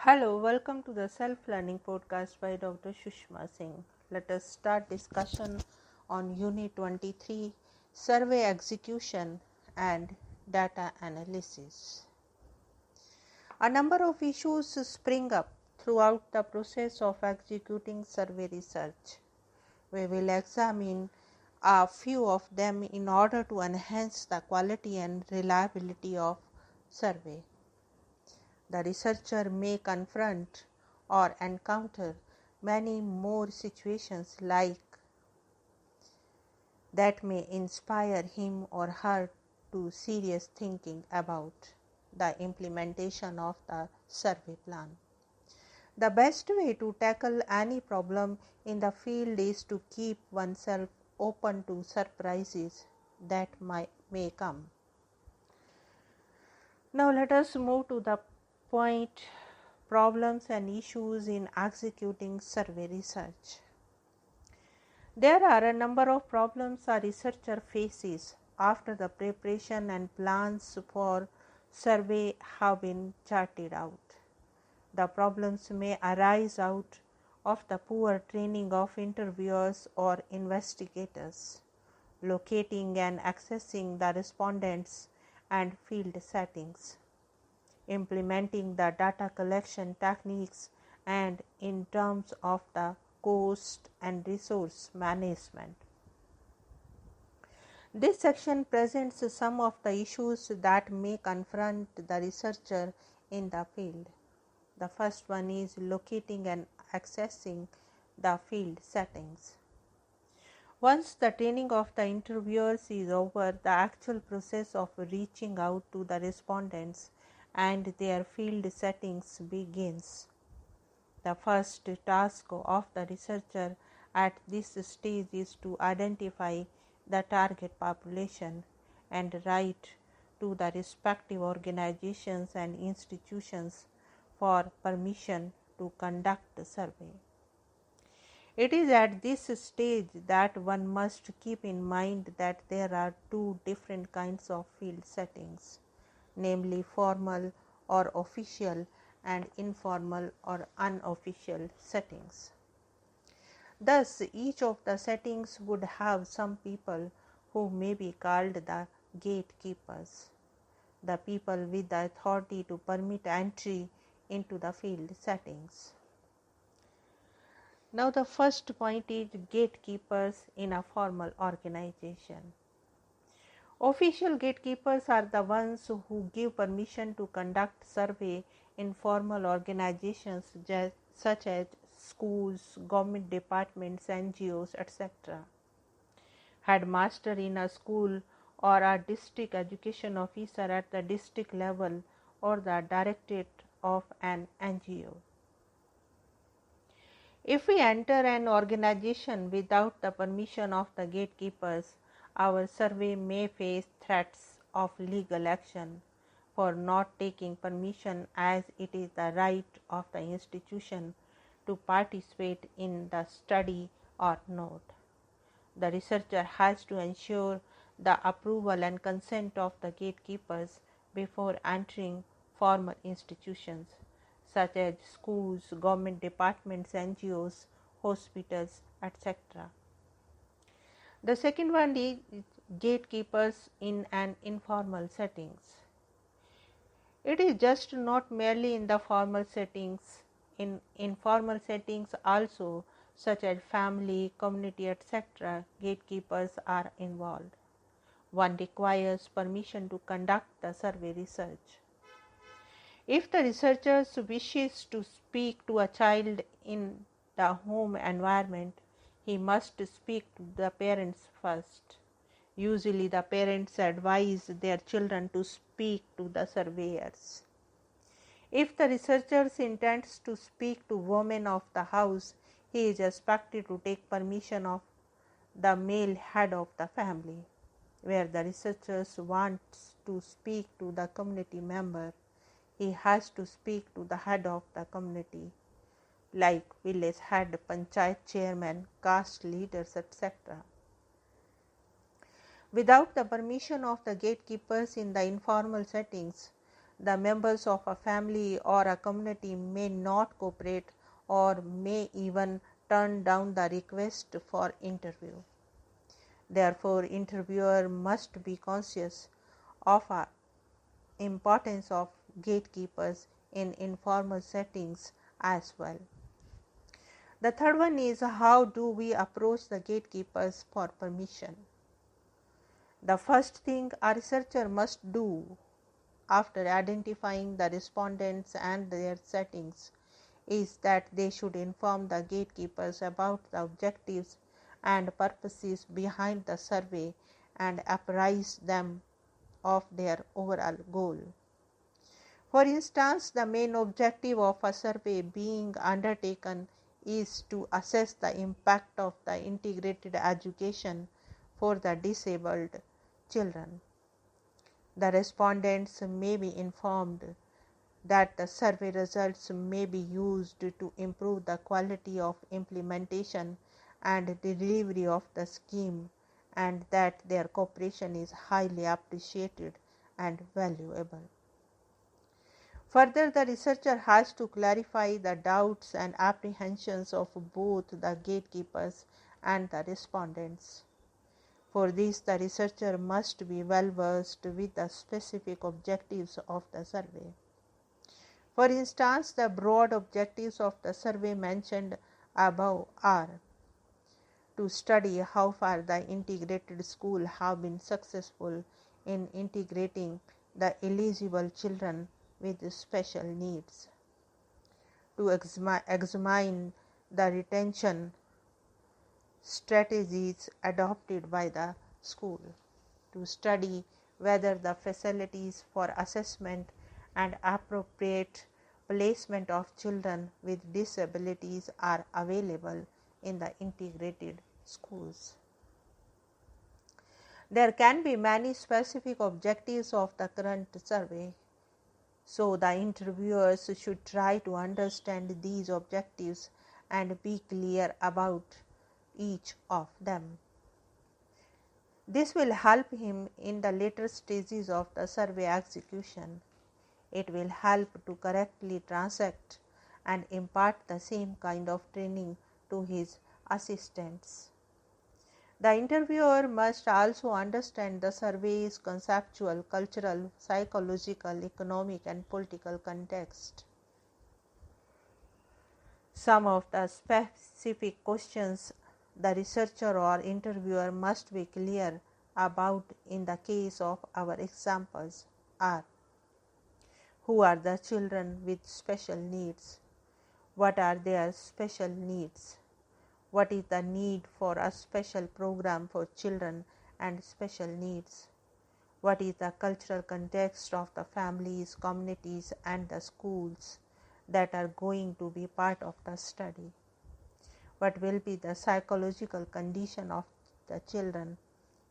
Hello, welcome to the Self-Learning Podcast by Dr. Sushma Singh. Let us start discussion on Unit 23, Survey Execution and Data Analysis. A number of issues spring up throughout the process of executing survey research. We will examine a few of them in order to enhance the quality and reliability of survey. The researcher may confront or encounter many more situations like that may inspire him or her to serious thinking about the implementation of the survey plan. The best way to tackle any problem in the field is to keep oneself open to surprises that may come. Now let us move to the point: problems and issues in executing survey research. There are a number of problems a researcher faces after the preparation and plans for survey have been charted out. The problems may arise out of the poor training of interviewers or investigators, locating and accessing the respondents and field settings, implementing the data collection techniques, and in terms of the cost and resource management. This section presents some of the issues that may confront the researcher in the field. The first one is locating and accessing the field settings. Once the training of the interviewers is over, the actual process of reaching out to the respondents and their field settings begins. The first task of the researcher at this stage is to identify the target population and write to the respective organizations and institutions for permission to conduct the survey. It is at this stage that one must keep in mind that there are two different kinds of field settings, namely formal or official and informal or unofficial settings. Thus, each of the settings would have some people who may be called the gatekeepers, the people with the authority to permit entry into the field settings. Now, the first point is gatekeepers in a formal organization. Official gatekeepers are the ones who give permission to conduct survey in formal organizations such as schools, government departments, NGOs, etc. Headmaster in a school or a district education officer at the district level or the directorate of an NGO. If we enter an organization without the permission of the gatekeepers, our survey may face threats of legal action for not taking permission, as it is the right of the institution to participate in the study or not. The researcher has to ensure the approval and consent of the gatekeepers before entering formal institutions such as schools, government departments, NGOs, hospitals, etc. The second one is gatekeepers in an informal settings. It is just not merely in the formal settings. In informal settings also, such as family, community, etc., gatekeepers are involved. One requires permission to conduct the survey research. If the researcher wishes to speak to a child in the home environment, he must speak to the parents first. Usually the parents advise their children to speak to the surveyors. If the researcher intends to speak to women of the house, he is expected to take permission of the male head of the family. Where the researcher wants to speak to the community member, he has to speak to the head of the community, like village head, panchayat chairman, caste leaders, etc. Without the permission of the gatekeepers in the informal settings, the members of a family or a community may not cooperate or may even turn down the request for interview. Therefore, interviewer must be conscious of the importance of gatekeepers in informal settings as well. The third one is, how do we approach the gatekeepers for permission? The first thing a researcher must do after identifying the respondents and their settings is that they should inform the gatekeepers about the objectives and purposes behind the survey and apprise them of their overall goal. For instance, the main objective of a survey being undertaken is to assess the impact of the integrated education for the disabled children. The respondents may be informed that the survey results may be used to improve the quality of implementation and delivery of the scheme, and that their cooperation is highly appreciated and valuable. Further, the researcher has to clarify the doubts and apprehensions of both the gatekeepers and the respondents. For this, the researcher must be well versed with the specific objectives of the survey. For instance, the broad objectives of the survey mentioned above are to study how far the integrated schools have been successful in integrating the eligible children with special needs, to examine the retention strategies adopted by the school, to study whether the facilities for assessment and appropriate placement of children with disabilities are available in the integrated schools. There can be many specific objectives of the current survey, so the interviewers should try to understand these objectives and be clear about each of them. This will help him in the later stages of the survey execution. It will help to correctly transact and impart the same kind of training to his assistants. The interviewer must also understand the survey's conceptual, cultural, psychological, economic, and political context. Some of the specific questions the researcher or interviewer must be clear about in the case of our examples are: who are the children with special needs? What are their special needs? What is the need for a special program for children and special needs? What is the cultural context of the families, communities, and the schools that are going to be part of the study? What will be the psychological condition of the children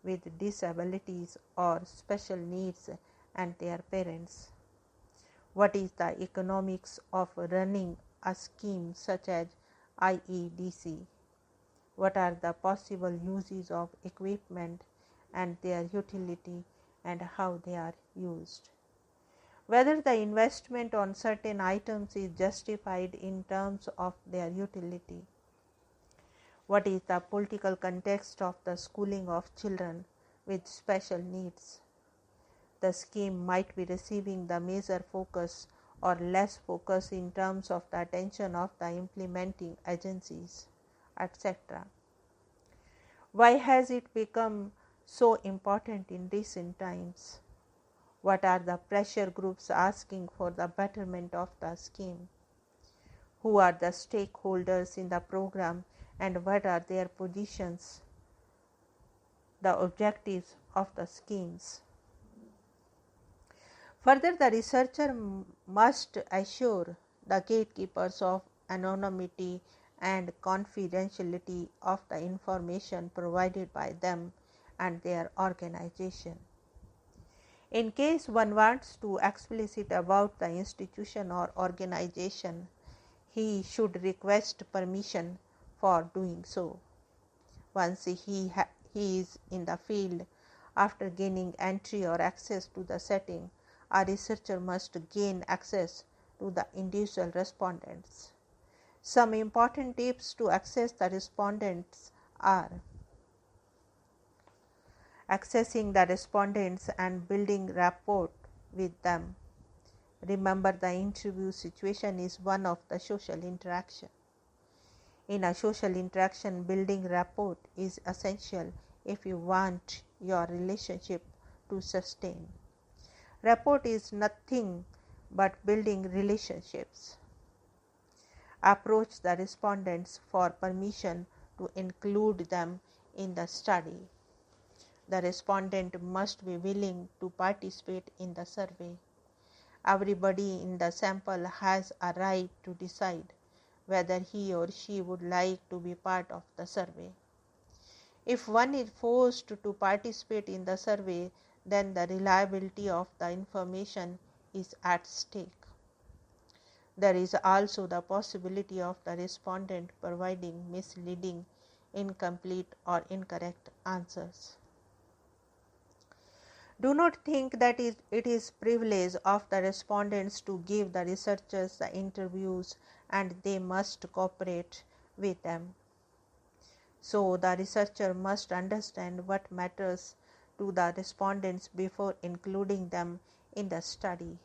with disabilities or special needs and their parents? What is the economics of running a scheme such as IEDC? What are the possible uses of equipment and their utility and how they are used? Whether the investment on certain items is justified in terms of their utility. What is the political context of the schooling of children with special needs? The scheme might be receiving the major focus or less focus in terms of the attention of the implementing agencies, etc. Why has it become so important in recent times? What are the pressure groups asking for the betterment of the scheme? Who are the stakeholders in the program and what are their positions, the objectives of the schemes? Further, the researcher must assure the gatekeepers of anonymity and confidentiality of the information provided by them and their organization. In case one wants to explicit about the institution or organization, he should request permission for doing so. Once he is in the field, after gaining entry or access to the setting, a researcher must gain access to the individual respondents. Some important tips to access the respondents are accessing the respondents and building rapport with them. Remember, the interview situation is one of the social interaction. In a social interaction, building rapport is essential if you want your relationship to sustain. Rapport is nothing but building relationships. Approach the respondents for permission to include them in the study. The respondent must be willing to participate in the survey. Everybody in the sample has a right to decide whether he or she would like to be part of the survey. If one is forced to participate in the survey, then the reliability of the information is at stake. There is also the possibility of the respondent providing misleading, incomplete, or incorrect answers. Do not think that it is privilege of the respondents to give the researchers the interviews and they must cooperate with them. So the researcher must understand what matters to the respondents before including them in the study.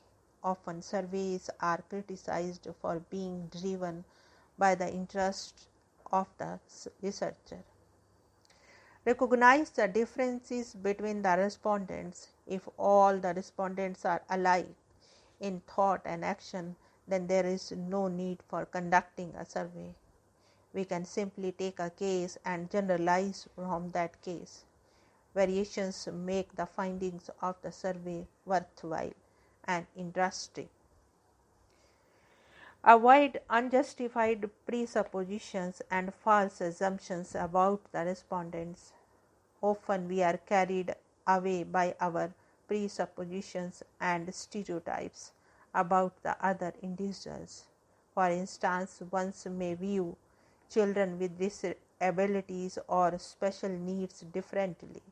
Often surveys are criticized for being driven by the interest of the researcher. Recognize the differences between the respondents. If all the respondents are alike in thought and action, then there is no need for conducting a survey. We can simply take a case and generalize from that case. Variations make the findings of the survey worthwhile and interesting. Avoid unjustified presuppositions and false assumptions about the respondents. Often we are carried away by our presuppositions and stereotypes about the other individuals. For instance, one may view children with disabilities or special needs differently.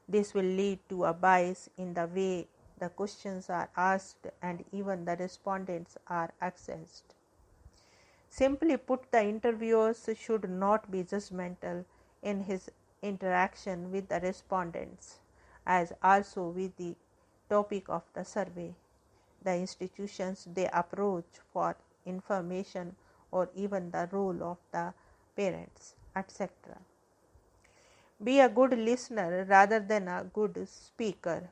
This will lead to a bias in the way the questions are asked and even the respondents are accessed. Simply put, the interviewers should not be judgmental in his interaction with the respondents, as also with the topic of the survey, the institutions they approach for information, or even the role of the parents, etc. Be a good listener rather than a good speaker.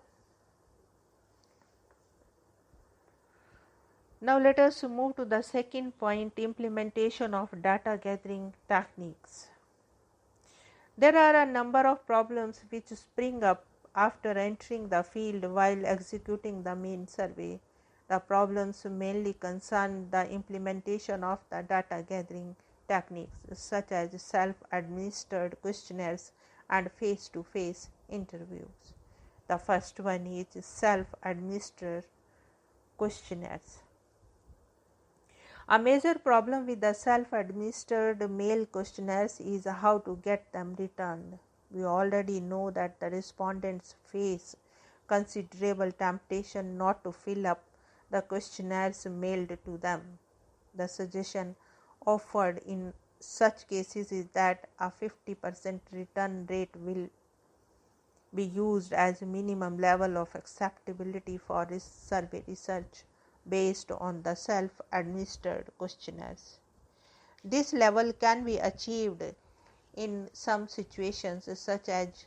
Now let us move to the second point, implementation of data gathering techniques. There are a number of problems which spring up after entering the field while executing the main survey. The problems mainly concern the implementation of the data gathering techniques such as self-administered questionnaires and face-to-face interviews. The first one is self-administered questionnaires. A major problem with the self-administered mail questionnaires is how to get them returned. We already know that the respondents face considerable temptation not to fill up the questionnaires mailed to them. The suggestion offered in such cases is that a 50% return rate will be used as a minimum level of acceptability for survey research based on the self-administered questionnaires. This level can be achieved in some situations such as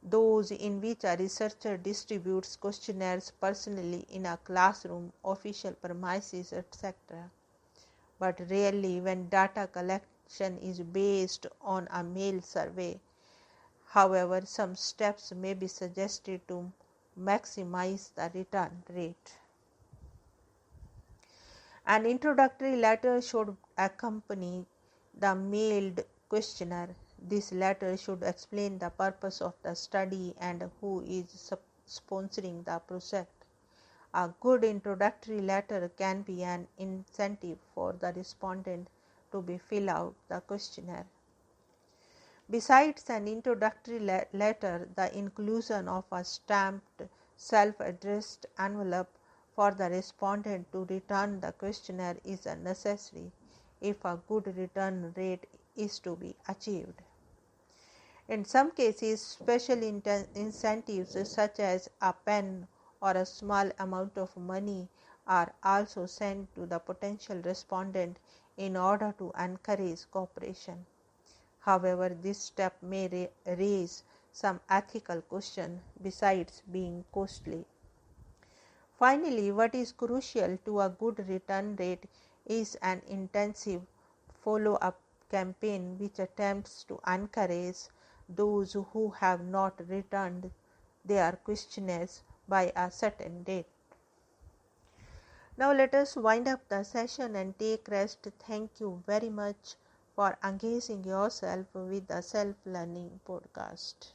those in which a researcher distributes questionnaires personally in a classroom, official premises, etc. But rarely when data collection is based on a mail survey. However, some steps may be suggested to maximize the return rate. An introductory letter should accompany the mailed questionnaire. This letter should explain the purpose of the study and who is sponsoring the project. A good introductory letter can be an incentive for the respondent to fill out the questionnaire. Besides an introductory letter, the inclusion of a stamped self-addressed envelope for the respondent to return the questionnaire is necessary if a good return rate is to be achieved. In some cases, special incentives such as a pen or a small amount of money are also sent to the potential respondent in order to encourage cooperation. However, this step may raise some ethical questions besides being costly. Finally, what is crucial to a good return rate is an intensive follow-up campaign which attempts to encourage those who have not returned their questionnaires by a certain date. Now let us wind up the session and take rest. Thank you very much for engaging yourself with the Self Learning podcast.